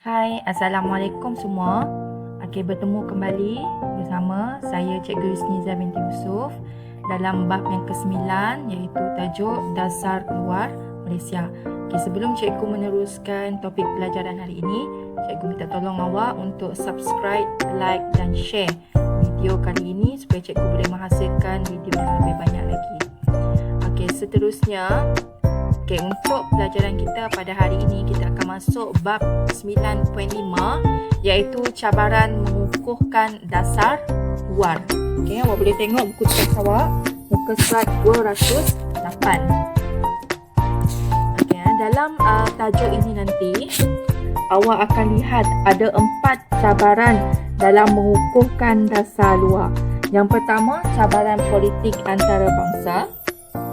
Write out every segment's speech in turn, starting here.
Hai, Assalamualaikum semua. Bertemu kembali bersama saya Cikgu Yusniza binti Yusof dalam bab yang ke-9 iaitu tajuk Dasar Luar Malaysia. Sebelum cikgu meneruskan topik pelajaran hari ini, cikgu minta tolong awak untuk subscribe, like dan share video kali ini supaya cikgu boleh menghasilkan video yang lebih banyak lagi. Seterusnya, untuk pelajaran kita pada hari ini, kita akan masuk bab 9.5 iaitu cabaran mengukuhkan dasar luar. Awak boleh tengok buku teks awak, muka slide 208. Dalam tajuk ini nanti, awak akan lihat ada 4 cabaran dalam mengukuhkan dasar luar. Yang pertama, cabaran politik antarabangsa.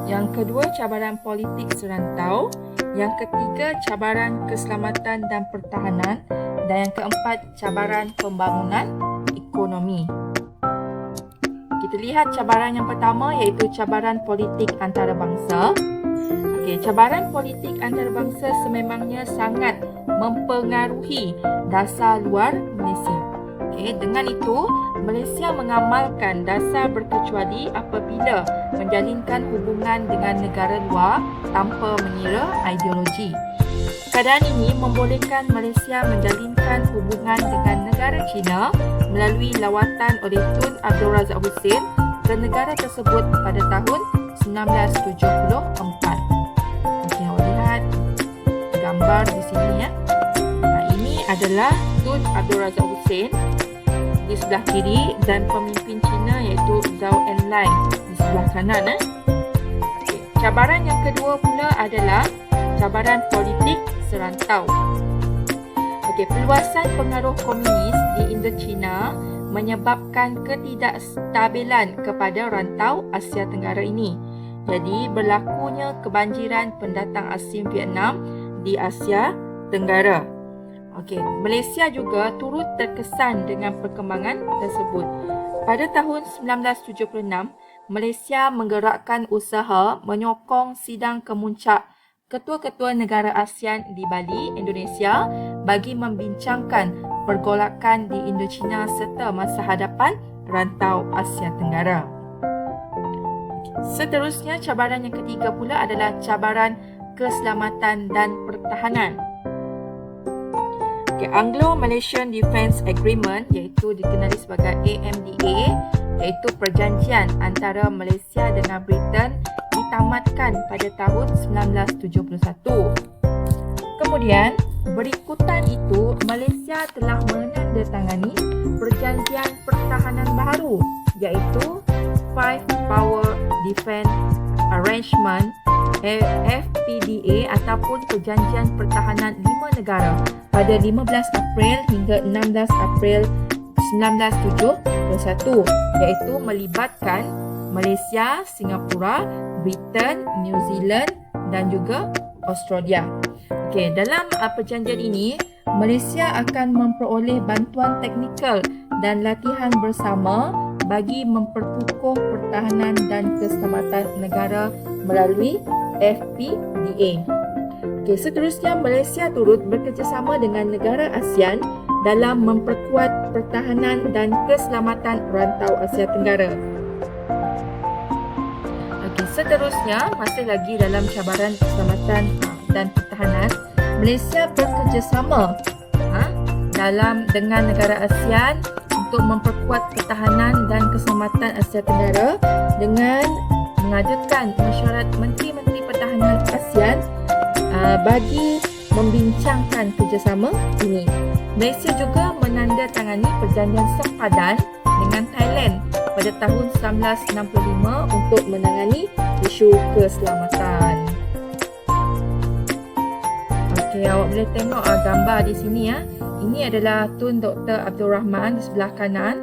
Yang kedua, cabaran politik serantau. Yang ketiga, cabaran keselamatan dan pertahanan. Dan yang keempat, cabaran pembangunan ekonomi. Kita lihat cabaran yang pertama iaitu cabaran politik antarabangsa. Cabaran politik antarabangsa sememangnya sangat mempengaruhi dasar luar Malaysia. Dengan itu, Malaysia mengamalkan dasar berkecuali apabila menjalinkan hubungan dengan negara luar tanpa mengira ideologi. Keadaan ini membolehkan Malaysia menjalinkan hubungan dengan negara China melalui lawatan oleh Tun Abdul Razak Hussein ke negara tersebut pada tahun 1974. Awak lihat gambar di sini ya. Ini adalah Tun Abdul Razak Hussein di sebelah kiri dan pemimpin China iaitu Zhou Enlai di sebelah kanan. Cabaran yang kedua pula adalah cabaran politik serantau. Perluasan pengaruh komunis di Indochina menyebabkan ketidakstabilan kepada rantau Asia Tenggara ini. Jadi berlakunya kebanjiran pendatang asing Vietnam di Asia Tenggara. Malaysia juga turut terkesan dengan perkembangan tersebut. Pada tahun 1976, Malaysia menggerakkan usaha menyokong sidang kemuncak ketua-ketua negara ASEAN di Bali, Indonesia bagi membincangkan pergolakan di Indochina serta masa hadapan rantau Asia Tenggara. Seterusnya, cabaran yang ketiga pula adalah cabaran keselamatan dan pertahanan. Anglo-Malaysian Defence Agreement iaitu dikenali sebagai AMDA iaitu perjanjian antara Malaysia dengan Britain ditamatkan pada tahun 1971. Kemudian, berikutan itu Malaysia telah menandatangani perjanjian pertahanan baru iaitu Five Power Defence Arrangement FPDA ataupun Perjanjian Pertahanan 5 Negara pada 15 April hingga 16 April 1971 iaitu melibatkan Malaysia, Singapura, Britain, New Zealand dan juga Australia. Dalam perjanjian ini, Malaysia akan memperoleh bantuan teknikal dan latihan bersama bagi memperkukuh pertahanan dan keselamatan negara melalui FPDA. Seterusnya, Malaysia turut bekerjasama dengan negara ASEAN dalam memperkuat pertahanan dan keselamatan rantau Asia Tenggara. Seterusnya, masih lagi dalam cabaran keselamatan dan pertahanan, Malaysia bekerjasama dengan negara ASEAN untuk memperkuat pertahanan dan keselamatan Asia Tenggara dengan mengajukan mesyuarat Menteri-Menteri Pertahanan ASEAN bagi membincangkan kerjasama ini. Malaysia juga menandatangani perjanjian sempadan dengan Thailand pada tahun 1965 untuk menangani isu keselamatan. Awak boleh tengok gambar di sini ya. Ini adalah Tun Dr. Abdul Rahman di sebelah kanan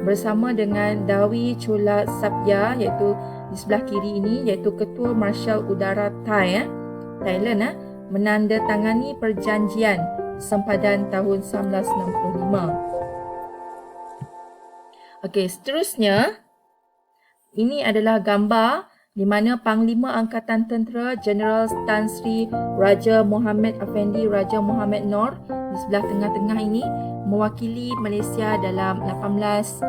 bersama dengan Dawi Chola Sapya iaitu di sebelah kiri ini iaitu Ketua Marshal Udara Thailand menandatangani perjanjian sempadan tahun 1965. Seterusnya ini adalah gambar di mana Panglima Angkatan Tentera Jeneral Tan Sri Raja Mohamed Afendi Raja Mohamed Noor di sebelah tengah-tengah ini mewakili Malaysia dalam 18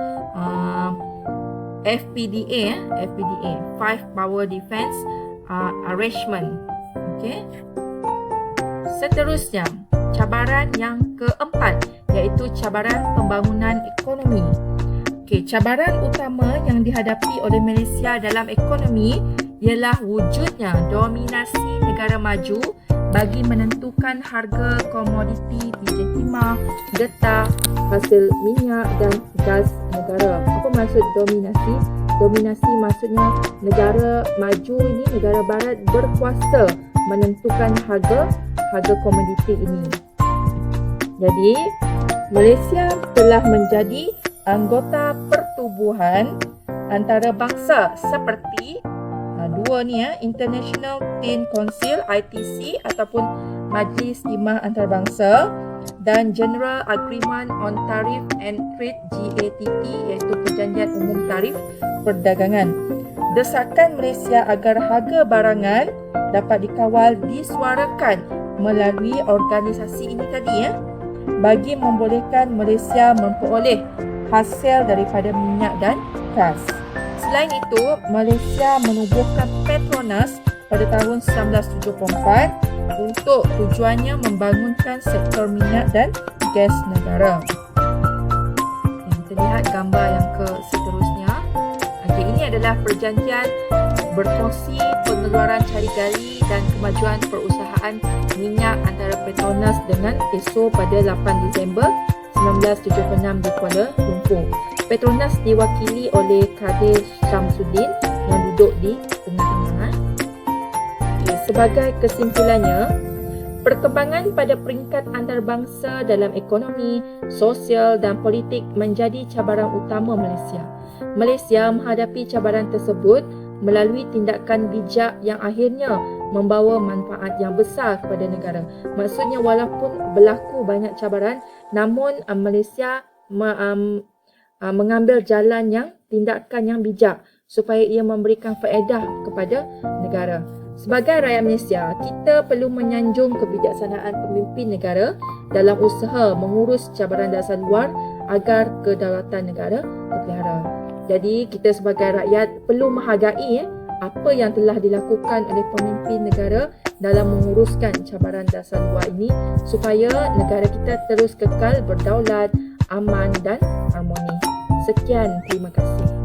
FPDA, Five Power Defence Arrangement. Okey. Seterusnya, cabaran yang keempat iaitu cabaran pembangunan ekonomi. Okey, cabaran utama yang dihadapi oleh Malaysia dalam ekonomi ialah wujudnya dominasi negara maju bagi menentukan harga komoditi biji timah, getah, hasil minyak dan gas negara. Apa maksud dominasi? Dominasi maksudnya negara maju ini, negara barat berkuasa menentukan harga komoditi ini. Jadi, Malaysia telah menjadi anggota pertubuhan antarabangsa seperti dua ni International Tin Council ITC ataupun Majlis Timah Antarabangsa dan General Agreement on Tariff and Trade GATT iaitu Perjanjian Umum Tarif Perdagangan. Desakan Malaysia agar harga barangan dapat dikawal disuarakan melalui organisasi ini tadi bagi membolehkan Malaysia memperoleh hasil daripada minyak dan gas. Selain itu, Malaysia menubuhkan Petronas pada tahun 1974 untuk tujuannya membangunkan sektor minyak dan gas negara. Kita lihat gambar yang seterusnya. Okey, ini adalah perjanjian berkongsi pengeluaran cari gali dan kemajuan perusahaan minyak antara Petronas dengan Esso pada 8 Disember 1976 di Kuala Lumpur. Petronas diwakili oleh Kadir Syamsuddin yang duduk di tengah-tengah. Sebagai kesimpulannya, perkembangan pada peringkat antarabangsa dalam ekonomi, sosial dan politik menjadi cabaran utama Malaysia. Malaysia menghadapi cabaran tersebut melalui tindakan bijak yang akhirnya membawa manfaat yang besar kepada negara. Maksudnya walaupun berlaku banyak cabaran, namun Malaysia mengambil jalan tindakan yang bijak supaya ia memberikan faedah kepada negara. Sebagai rakyat Malaysia, kita perlu menyanjung kebijaksanaan pemimpin negara dalam usaha mengurus cabaran dasar luar agar kedaulatan negara terpelihara. Jadi, kita sebagai rakyat perlu menghargai apa yang telah dilakukan oleh pemimpin negara dalam menguruskan cabaran dasar luar ini supaya negara kita terus kekal berdaulat, aman dan harmoni. Sekian, terima kasih.